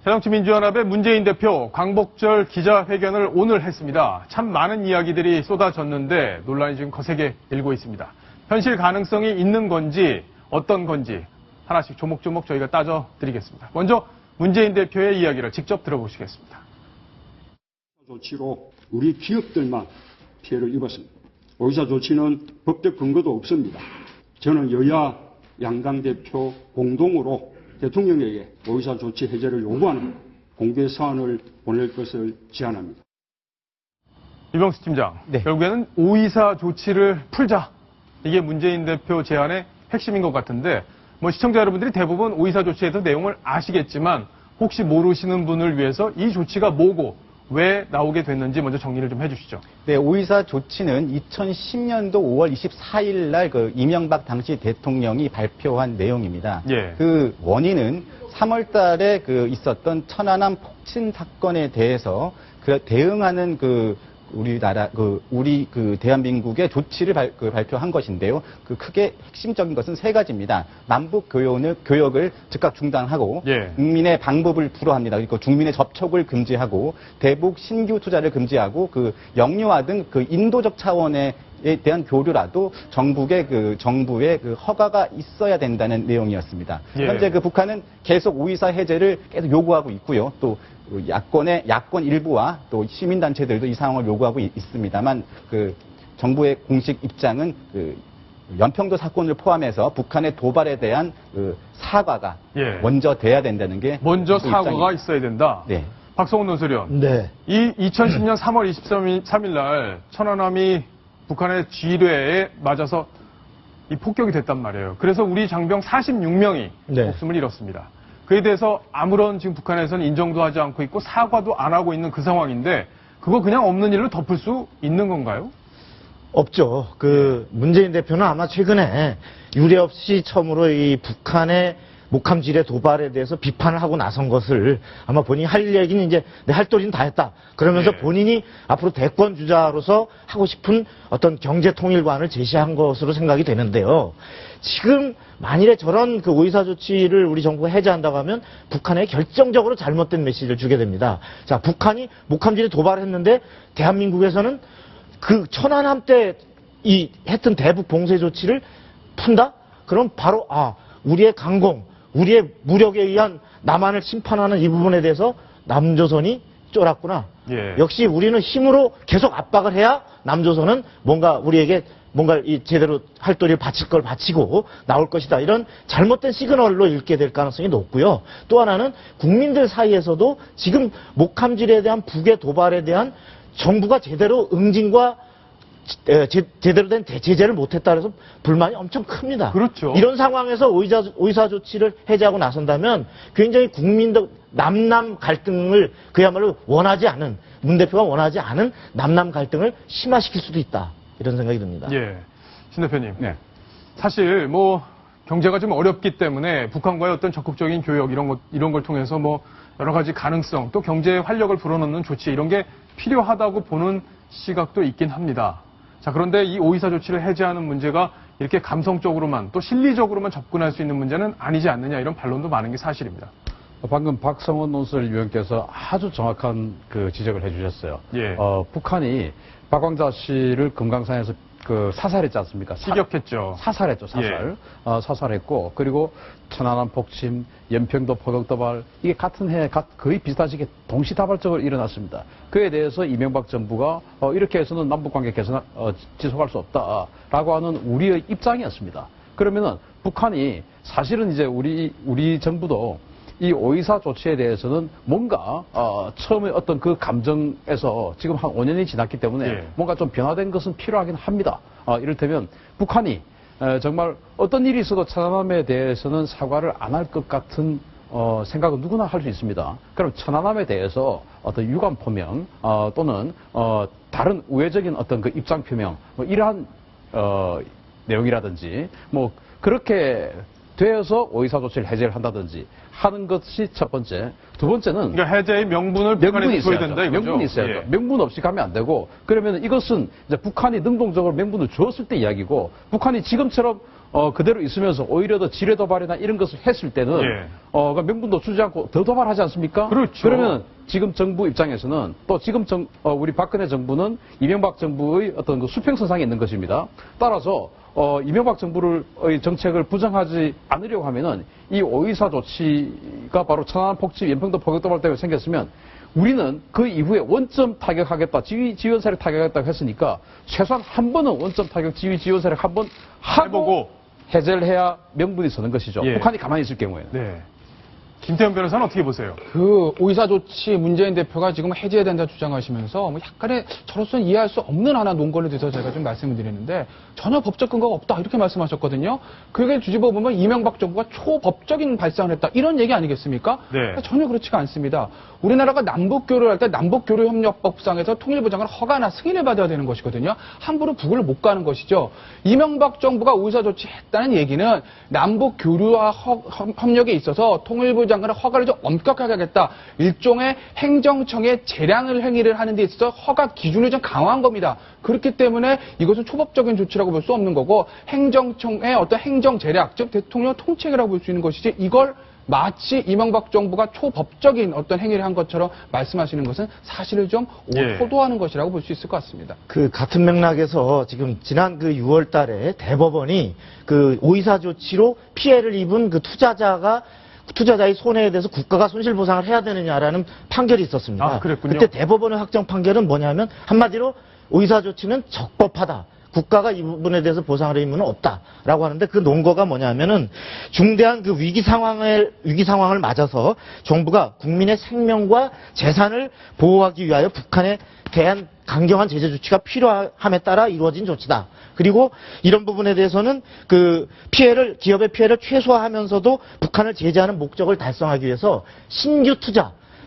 새정치민주연합의 문재인 대표 광복절 기자회견을 오늘 했습니다. 참 많은 이야기들이 쏟아졌는데 논란이 지금 거세게 일고 있습니다. 현실 가능성이 있는 건지 어떤 건지 하나씩 조목조목 저희가 따져드리겠습니다. 먼저 문재인 대표의 이야기를 직접 들어보시겠습니다. 조치로 우리 기업들만 피해를 입었습니다. 의사 조치는 법적 근거도 없습니다. 저는 여야 양당 대표 공동으로 대통령에게 의사 조치 해제를 요구하는 공개 사안을 보낼 것을 제안합니다. 이병수 팀장, 네. 결국에는 5.24 조치를 풀자. 이게 문재인 대표 제안의 핵심인 것 같은데 시청자 여러분들이 대부분 5.24 조치에 대해서 내용을 아시겠지만 혹시 모르시는 분을 위해서 이 조치가 뭐고 왜 나오게 됐는지 먼저 정리를 좀 해주시죠. 네, 5.24 조치는 2010년도 5월 24일 날 이명박 당시 대통령이 발표한 내용입니다. 예. 그 원인은 3월 달에 있었던 천안함 폭침 사건에 대해서 대응하는 우리나라, 우리 대한민국의 조치를 발표한 것인데요. 크게 핵심적인 것은 세 가지입니다. 남북 교역을 즉각 중단하고, 예. 국민의 방법을 불허합니다. 그리고 국민의 접촉을 금지하고, 대북 신규 투자를 금지하고, 영유아 등 인도적 차원에 대한 교류라도 정부의 허가가 있어야 된다는 내용이었습니다. 예. 현재 북한은 계속 5.24 해제를 계속 요구하고 있고요. 또 야권 일부와 또 시민단체들도 이 상황을 요구하고 있습니다만 정부의 공식 입장은 연평도 사건을 포함해서 북한의 도발에 대한 사과가 예. 먼저 돼야 된다는 게 먼저 사과가 입장입니다. 있어야 된다. 네. 박성훈 논설위원. 네. 이 2010년 3월 23일 날 천안함이 북한의 지뢰에 맞아서 이 폭격이 됐단 말이에요. 그래서 우리 장병 46명이 네. 목숨을 잃었습니다. 그에 대해서 아무런 지금 북한에서는 인정도 하지 않고 있고 사과도 안 하고 있는 그 상황인데 그거 그냥 없는 일로 덮을 수 있는 건가요? 없죠. 문재인 대표는 아마 최근에 유례 없이 처음으로 이 북한의 목함지뢰 도발에 대해서 비판을 하고 나선 것을 아마 본인이 할 얘기는 이제 내 할 도리는 다 했다. 그러면서 네. 본인이 앞으로 대권 주자로서 하고 싶은 어떤 경제 통일관을 제시한 것으로 생각이 되는데요. 지금 만일에 저런 5.24 조치를 우리 정부가 해제한다고 하면 북한에 결정적으로 잘못된 메시지를 주게 됩니다. 자, 북한이 목함지뢰 도발했는데 대한민국에서는 천안함 때 했던 대북 봉쇄 조치를 푼다? 그럼 바로 우리의 강공, 우리의 무력에 의한 남한을 심판하는 이 부분에 대해서 남조선이 쫄았구나. 예. 역시 우리는 힘으로 계속 압박을 해야 남조선은 우리에게 제대로 할 도리를 바칠 걸 바치고 나올 것이다. 이런 잘못된 시그널로 읽게 될 가능성이 높고요. 또 하나는 국민들 사이에서도 지금 목함질에 대한 북의 도발에 대한 정부가 제대로 응징과 제대로 된 제재를 못했다 그래서 불만이 엄청 큽니다. 그렇죠. 이런 상황에서 5.24 조치를 해제하고 나선다면 굉장히 국민들 남남 갈등을 그야말로 문 대표가 원하지 않은 남남 갈등을 심화시킬 수도 있다. 이런 생각이 듭니다. 예. 신 대표님. 네. 사실 경제가 좀 어렵기 때문에 북한과의 어떤 적극적인 교역 이런 걸 통해서 여러 가지 가능성 또 경제에 활력을 불어넣는 조치 이런 게 필요하다고 보는 시각도 있긴 합니다. 자, 그런데 이 5.24 조치를 해제하는 문제가 이렇게 감성적으로만 또 실리적으로만 접근할 수 있는 문제는 아니지 않느냐 이런 반론도 많은 게 사실입니다. 방금 박성원 논설위원께서 아주 정확한 지적을 해주셨어요. 예. 북한이 박광자 씨를 금강산에서 사살했지 않습니까? 시격했죠. 사살했죠, 사살. 예. 사살했고, 그리고 천안함 폭침, 연평도 포격도발, 이게 같은 해, 거의 비슷한 시기에 동시다발적으로 일어났습니다. 그에 대해서 이명박 정부가, 이렇게 해서는 남북관계 개선, 지속할 수 없다라고 하는 우리의 입장이었습니다. 그러면은 북한이 사실은 이제 우리 정부도 이 5.24 조치에 대해서는 뭔가 처음에 어떤 감정에서 지금 한 5년이 지났기 때문에 예. 뭔가 좀 변화된 것은 필요하긴 합니다. 이를테면 북한이 정말 어떤 일이 있어도 천안함에 대해서는 사과를 안 할 것 같은 생각은 누구나 할 수 있습니다. 그럼 천안함에 대해서 어떤 유감 표명 또는 다른 우회적인 어떤 입장 표명 이러한 내용이라든지 그렇게 되어서 5.24 조치를 해제를 한다든지 하는 것이 첫 번째. 두 번째는 그러니까 해제의 명분을 북한에 줘야 된다 이거죠. 명분이 있어야죠. 예. 명분 없이 가면 안 되고 그러면 이것은 이제 북한이 능동적으로 명분을 주었을 때 이야기고 북한이 지금처럼 그대로 있으면서 오히려 더 지뢰 도발이나 이런 것을 했을 때는 예. 그 명분도 주지 않고 더 도발하지 않습니까? 그렇죠. 그러면 지금 정부 입장에서는 또 지금 우리 박근혜 정부는 이명박 정부의 어떤 그 수평선상에 있는 것입니다. 따라서 이명박 정부의 정책을 부정하지 않으려고 하면은 이 오이사 조치가 바로 천안함 폭침, 연평도 포격도발 때문에 생겼으면 우리는 그 이후에 원점 타격하겠다, 지휘 세력 타격하겠다고 했으니까 최소한 한 번은 원점 타격, 지휘 세력 한 번 하고 해보고. 해제를 해야 명분이 서는 것이죠. 예. 북한이 가만히 있을 경우에는. 네. 김태현 변호사는 어떻게 보세요? 그 오이사 조치 문재인 대표가 지금 해제해야 된다 주장하시면서 뭐 약간의 저로서는 이해할 수 없는 하나 논거를 대해서 제가 좀 말씀을 드리는데 전혀 법적 근거가 없다 이렇게 말씀하셨거든요. 그 얘기를 뒤집어 보면 이명박 정부가 초법적인 발상을 했다 이런 얘기 아니겠습니까? 네. 전혀 그렇지가 않습니다. 우리나라가 남북교류를 할 때 남북교류협력법상에서 통일부 장관 허가나 승인을 받아야 되는 것이거든요. 함부로 북을 못 가는 것이죠. 이명박 정부가 오이사 조치했다는 얘기는 남북교류와 협력에 있어서 통일부 장관의 허가를 좀 엄격하게 하겠다. 일종의 행정청의 재량을 행위를 하는 데 있어서 허가 기준을 좀 강화한 겁니다. 그렇기 때문에 이것은 초법적인 조치라고 볼 수 없는 거고 행정청의 어떤 행정 재량, 즉 대통령 통치라고 볼 수 있는 것이지 이걸 마치 이명박 정부가 초법적인 어떤 행위를 한 것처럼 말씀하시는 것은 사실을 좀 예. 호도하는 것이라고 볼 수 있을 것 같습니다. 그 같은 맥락에서 지금 지난 그 6월 달에 대법원이 그 오이사 조치로 피해를 입은 그 투자자의 손해에 대해서 국가가 손실보상을 해야 되느냐라는 판결이 있었습니다. 아, 그랬군요. 그때 대법원의 확정 판결은 뭐냐면 한마디로 오이사 조치는 적법하다. 국가가 이 부분에 대해서 보상을 할 의무는 없다라고 하는데 그 논거가 뭐냐면은 중대한 그 위기 상황을 맞아서 정부가 국민의 생명과 재산을 보호하기 위하여 북한에 대한 강경한 제재 조치가 필요함에 따라 이루어진 조치다. 그리고 이런 부분에 대해서는 그 기업의 피해를 최소화하면서도 북한을 제재하는 목적을 달성하기 위해서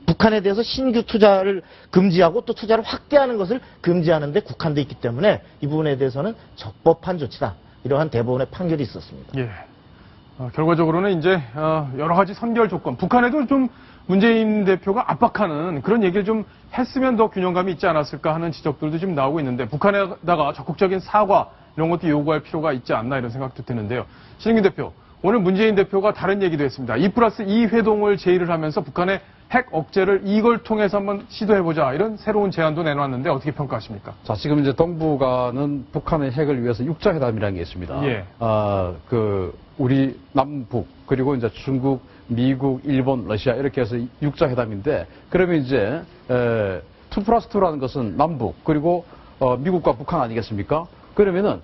북한에 대해서 신규 투자를 금지하고 또 투자를 확대하는 것을 금지하는데 국한돼 있기 때문에 이 부분에 대해서는 적법한 조치다. 이러한 대법원의 판결이 있었습니다. 예. 결과적으로는 이제 여러 가지 선결 조건, 북한에도 좀 문재인 대표가 압박하는 그런 얘기를 좀 했으면 더 균형감이 있지 않았을까 하는 지적들도 지금 나오고 있는데 북한에다가 적극적인 사과 이런 것도 요구할 필요가 있지 않나 이런 생각도 드는데요. 신인균 대표, 오늘 문재인 대표가 다른 얘기도 했습니다. 2+2 회동을 제의를 하면서 북한의 핵 억제를 이걸 통해서 한번 시도해보자 이런 새로운 제안도 내놨는데 어떻게 평가하십니까? 자, 지금 이제 동북아는 북한의 핵을 위해서 육자회담이라는 게 있습니다. 예. 우리 남북, 그리고 이제 중국, 미국, 일본, 러시아 이렇게 해서 육자회담인데, 그러면 이제, 2+2라는 것은 남북, 그리고, 미국과 북한 아니겠습니까? 그러면은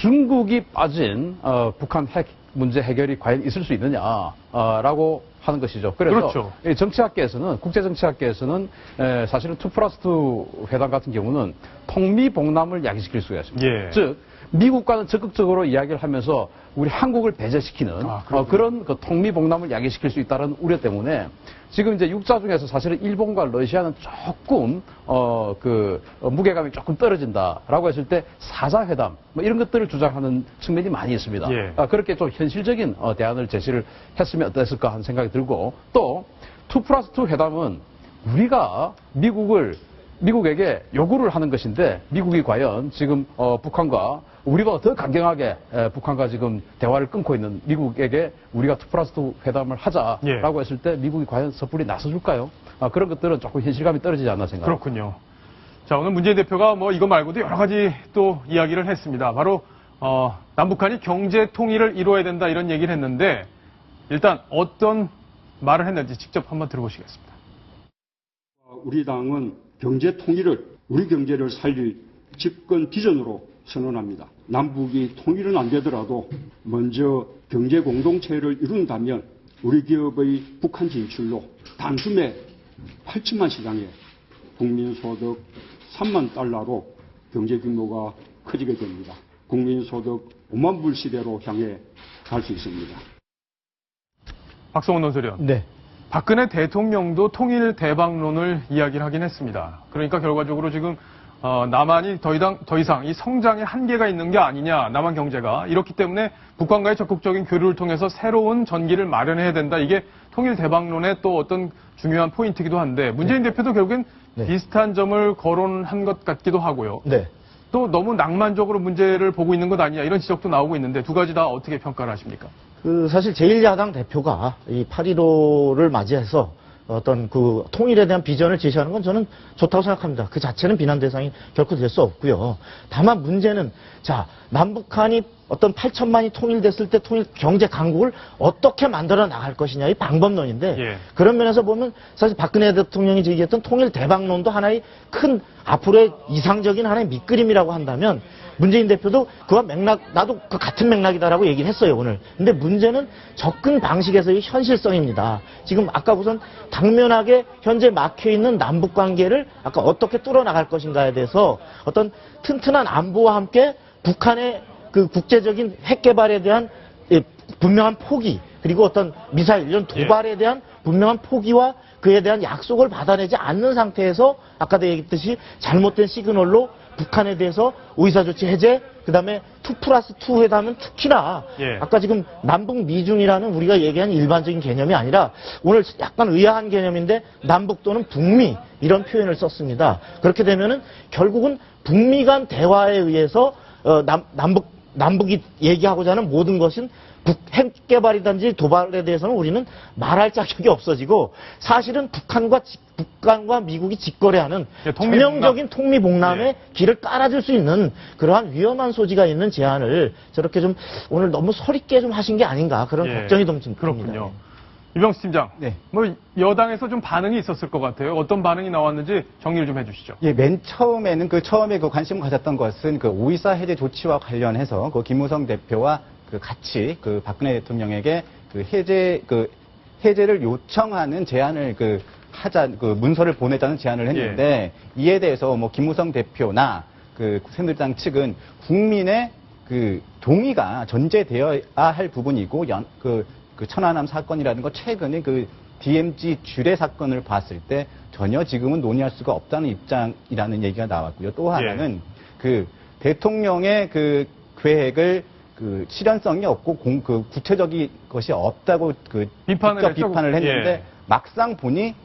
중국이 빠진, 북한 핵 문제 해결이 과연 있을 수 있느냐, 라고 하는 것이죠. 그래서 그렇죠. 이 정치학계에서는, 국제정치학계에서는 사실은 2+2 회담 같은 경우는 통미봉남을 야기시킬 수가 있습니다. 예. 즉, 미국과는 적극적으로 이야기를 하면서 우리 한국을 배제시키는 그런 그 통미봉남을 야기시킬 수 있다는 우려 때문에 지금 이제 육자 중에서 사실은 일본과 러시아는 조금 무게감이 조금 떨어진다라고 했을 때 사자회담 뭐 이런 것들을 주장하는 측면이 많이 있습니다. 예. 그렇게 좀 현실적인 대안을 제시를 했으면 어땠을까 하는 생각이 들고 또 2+2 회담은 우리가 미국에게 요구를 하는 것인데 미국이 과연 지금 북한과 우리가 더 강경하게 북한과 지금 대화를 끊고 있는 미국에게 우리가 2+2 회담을 하자라고 예. 했을 때 미국이 과연 섣불리 나서줄까요? 그런 것들은 조금 현실감이 떨어지지 않나 생각합니다. 그렇군요. 자, 오늘 문재인 대표가 뭐 이거 말고도 여러 가지 또 이야기를 했습니다. 바로 남북한이 경제 통일을 이루어야 된다 이런 얘기를 했는데 일단 어떤 말을 했는지 직접 한번 들어보시겠습니다. 우리 당은 경제 통일을 우리 경제를 살릴 집권 비전으로 선언합니다. 남북이 통일은 안 되더라도 먼저 경제 공동체를 이룬다면 우리 기업의 북한 진출로 단숨에 8천만 시장에 국민소득 3만 달러로 경제 규모가 커지게 됩니다. 국민소득 5만 불 시대로 향해 갈 수 있습니다. 박성원 논설위원. 네. 박근혜 대통령도 통일 대박론을 이야기를 하긴 했습니다. 그러니까 결과적으로 지금 남한이 더 이상 이 성장에 한계가 있는 게 아니냐, 남한 경제가. 이렇기 때문에 북한과의 적극적인 교류를 통해서 새로운 전기를 마련해야 된다. 이게 통일 대박론의 또 어떤 중요한 포인트이기도 한데 문재인 대표도 결국엔 네. 비슷한 점을 거론한 것 같기도 하고요. 네. 또 너무 낭만적으로 문제를 보고 있는 것 아니냐 이런 지적도 나오고 있는데 두 가지 다 어떻게 평가를 하십니까? 사실 제1야당 대표가 이 8.15를 맞이해서 어떤 그 통일에 대한 비전을 제시하는 건 저는 좋다고 생각합니다. 그 자체는 비난 대상이 결코 될 수 없고요. 다만 문제는 자, 남북한이 어떤 8천만이 통일됐을 때 통일 경제 강국을 어떻게 만들어 나갈 것이냐의 방법론인데 예. 그런 면에서 보면 사실 박근혜 대통령이 제기했던 통일 대박론도 하나의 큰 앞으로의 이상적인 하나의 밑그림이라고 한다면 문재인 대표도 그와 맥락 나도 그 같은 맥락이다라고 얘기를 했어요 오늘. 근데 문제는 접근 방식에서의 현실성입니다. 지금 아까 우선 당면하게 현재 막혀 있는 남북 관계를 아까 어떻게 뚫어 나갈 것인가에 대해서 어떤 튼튼한 안보와 함께 북한의 그 국제적인 핵 개발에 대한 분명한 포기 그리고 어떤 미사일 이런 도발에 대한 분명한 포기와 그에 대한 약속을 받아내지 않는 상태에서 아까도 얘기했듯이 잘못된 시그널로 북한에 대해서 의사조치 해제 그다음에 2+2 회담은 특히나 예. 아까 지금 남북 미중이라는 우리가 얘기한 일반적인 개념이 아니라 오늘 약간 의아한 개념인데 남북 또는 북미 이런 표현을 썼습니다. 그렇게 되면은 결국은 북미 간 대화에 의해서 남북이 얘기하고자 하는 모든 것은 핵 개발이든지 도발에 대해서는 우리는 말할 자격이 없어지고 사실은 북한과 미국이 직거래하는 전형적인 통미봉남의 길을 깔아줄 수 있는 그러한 위험한 소지가 있는 제안을 저렇게 좀 오늘 너무 서립게 좀 하신 게 아닌가 그런 걱정이 좀 듭니다. 그렇군요. 유병수 팀장, 네. 뭐 여당에서 좀 반응이 있었을 것 같아요. 어떤 반응이 나왔는지 정리를 좀 해주시죠. 예, 맨 처음에는 처음에 관심을 가졌던 것은 5.24 해제 조치와 관련해서 김무성 대표와 같이 박근혜 대통령에게 해제를 요청하는 제안을 하자 문서를 보내자는 제안을 했는데 이에 대해서 김무성 대표나 새누리당 측은 국민의 동의가 전제되어야 할 부분이고 천안함 사건이라는 거 최근에 DMZ 주례 사건을 봤을 때 전혀 지금은 논의할 수가 없다는 입장이라는 얘기가 나왔고요. 또 하나는 대통령의 계획을 실현성이 없고 구체적인 것이 없다고 비판을 했는데 막상 보니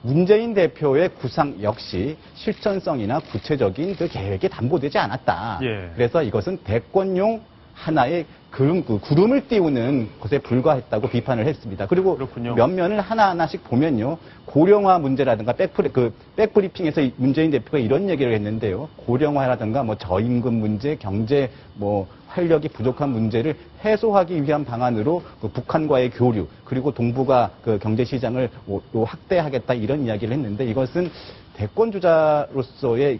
문재인 대표의 구상 역시 실천성이나 구체적인 계획이 담보되지 않았다. 그래서 이것은 대권용 하나의 구름을 띄우는 것에 불과했다고 비판을 했습니다. 그리고 그렇군요. 몇 면을 하나하나씩 보면요. 고령화 문제라든가 백브리핑에서 문재인 대표가 이런 얘기를 했는데요. 고령화라든가 저임금 문제, 경제 활력이 부족한 문제를 해소하기 위한 방안으로 북한과의 교류 그리고 동북아 경제시장을 확대하겠다 이런 이야기를 했는데 이것은 대권 주자로서의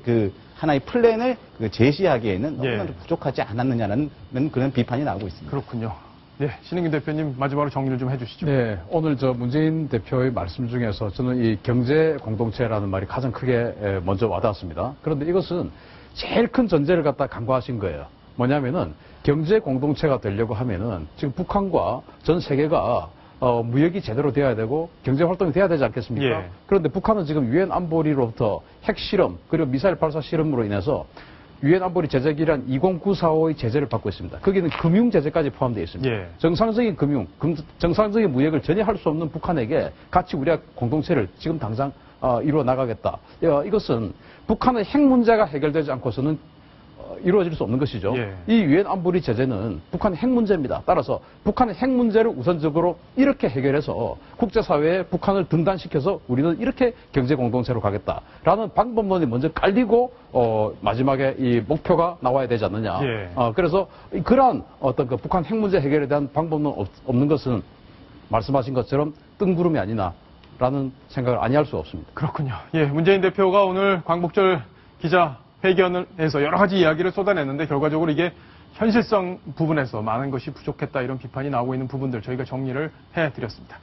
하나의 플랜을 제시하기에는 너무나도 부족하지 않았느냐는 그런 비판이 나오고 있습니다. 그렇군요. 네, 신인균 대표님 마지막으로 정리를 좀 해주시죠. 네, 오늘 문재인 대표의 말씀 중에서 저는 이 경제 공동체라는 말이 가장 크게 먼저 와닿았습니다. 그런데 이것은 제일 큰 전제를 갖다 간과하신 거예요. 뭐냐면은 경제 공동체가 되려고 하면은 지금 북한과 전 세계가 무역이 제대로 돼야 되고 경제 활동이 돼야 되지 않겠습니까? 그런데 북한은 지금 유엔 안보리로부터 핵실험 그리고 미사일 발사 실험으로 인해서 유엔 안보리 제재기란 20945의 제재를 받고 있습니다. 거기는 금융 제재까지 포함되어 있습니다. 정상적인 정상적인 무역을 전혀 할 수 없는 북한에게 같이 우리가 공동체를 지금 당장 이루어 나가겠다. 이것은 북한의 핵 문제가 해결되지 않고서는 이루어질 수 없는 것이죠. 이 유엔 안보리 제재는 북한의 핵 문제입니다. 따라서 북한의 핵 문제를 우선적으로 이렇게 해결해서 국제사회에 북한을 등단시켜서 우리는 이렇게 경제 공동체로 가겠다라는 방법론이 먼저 깔리고 마지막에 이 목표가 나와야 되지 않느냐. 그래서 그러한 어떤 북한 핵 문제 해결에 대한 방법론 없는 것은 말씀하신 것처럼 뜬구름이 아니나라는 생각을 아니할 수 없습니다. 그렇군요. 문재인 대표가 오늘 광복절 기자회견에서 여러 가지 이야기를 쏟아냈는데 결과적으로 이게 현실성 부분에서 많은 것이 부족했다 이런 비판이 나오고 있는 부분들 저희가 정리를 해드렸습니다.